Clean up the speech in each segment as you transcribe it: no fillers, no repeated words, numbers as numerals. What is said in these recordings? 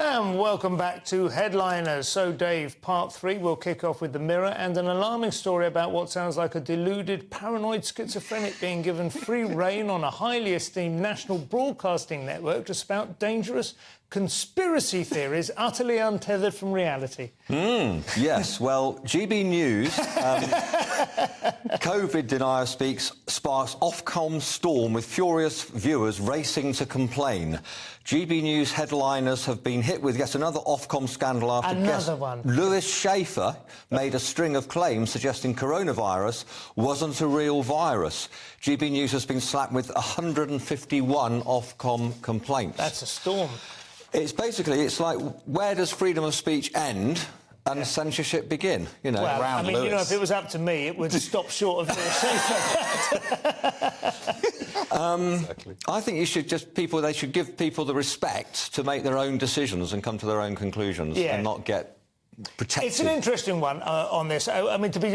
And welcome back to Headliners. So, Dave, part 3 will kick off with the Mirror and an alarming story about what sounds like a deluded, paranoid schizophrenic being given free rein on a highly esteemed national broadcasting network to spout dangerous conspiracy theories utterly untethered from reality. Yes, well, GB News, COVID denier sparks Ofcom storm with furious viewers racing to complain. GB News headliners have been hit with yet another Ofcom scandal after Lewis Schaefer made a string of claims suggesting coronavirus wasn't a real virus. GB News has been slapped with 151 Ofcom complaints. That's a storm. It's basically, it's like, where does freedom of speech end and censorship begin? You know, well, I mean, Lewis. You know, if it was up to me, it would stop short of Lewis Schaefer. Exactly. I think you should they should give people the respect to make their own decisions and come to their own conclusions and not get protected. It's an interesting one on this. I mean, to be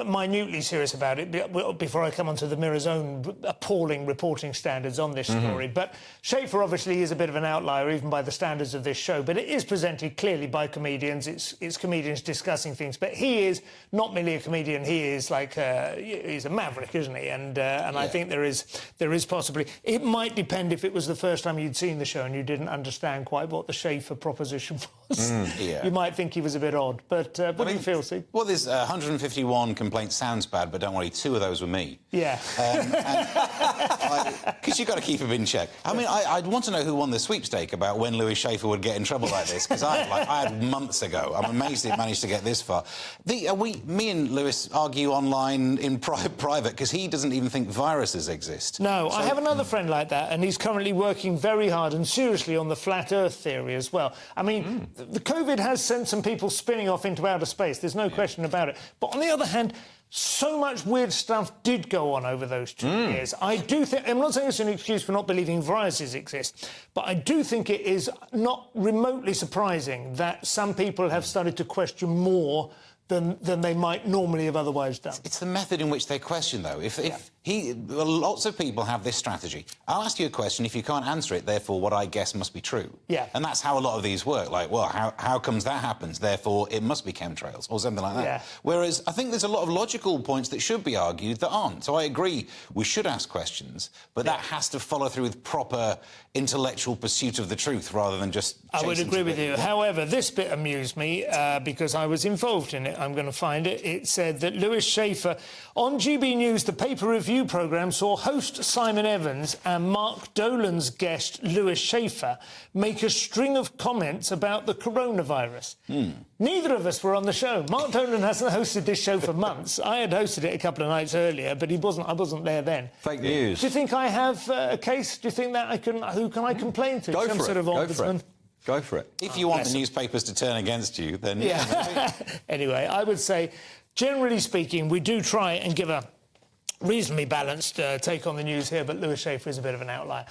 minutely serious about it, before I come on to the Mirror's own appalling reporting standards on this story, but Schaefer obviously is a bit of an outlier, even by the standards of this show, but it is presented clearly by comedians. It's comedians discussing things, but he is not merely a comedian, he is like, he's a maverick, isn't he? And I think there is possibly... It might depend if it was the first time you'd seen the show and you didn't understand quite what the Schaefer proposition was. You might think he was a bit odd, but what do you feel, Steve? Well, there's 151 complaints. Sounds bad, but don't worry, 2 of those were me. Yeah. Because you've got to keep him in check. I mean, I'd want to know who won the sweepstake about when Lewis Schaefer would get in trouble like this, because I had months ago. I'm amazed it managed to get this far. Me and Lewis argue online in private, because he doesn't even think viruses exist. No, so, I have another friend like that, and he's currently working very hard and seriously on the flat Earth theory as well. I mean, the COVID has sent some people spinning off into outer space, there's no question about it. But on the other hand, so much weird stuff did go on over those 2 years. I do think... I'm not saying it's an excuse for not believing viruses exist, but I do think it is not remotely surprising that some people have started to question more than they might normally have otherwise done. It's the method in which they question, though. Lots of people have this strategy. I'll ask you a question, if you can't answer it, therefore what I guess must be true. Yeah. And that's how a lot of these work. Like, well, how comes that happens? Therefore, it must be chemtrails, or something like that. Yeah. Whereas I think there's a lot of logical points that should be argued that aren't. So I agree, we should ask questions, but that has to follow through with proper intellectual pursuit of the truth, rather than just... I would agree with you. However, this bit amused me because I was involved in it. I'm going to find it. It said that Lewis Schaefer, on GB News, the paper review programme, saw host Simon Evans and Mark Dolan's guest Lewis Schaefer make a string of comments about the coronavirus. Neither of us were on the show. Mark Dolan hasn't hosted this show for months. I had hosted it a couple of nights earlier, but I wasn't there then. Fake news. Do you think I have a case? Do you think that who can I complain to? Go Some for sort it. of ombudsman? Go for it. If you want the newspapers to turn against you, then... Yeah. Anyway, I would say, generally speaking, we do try and give a reasonably balanced take on the news here, but Lewis Schaefer is a bit of an outlier.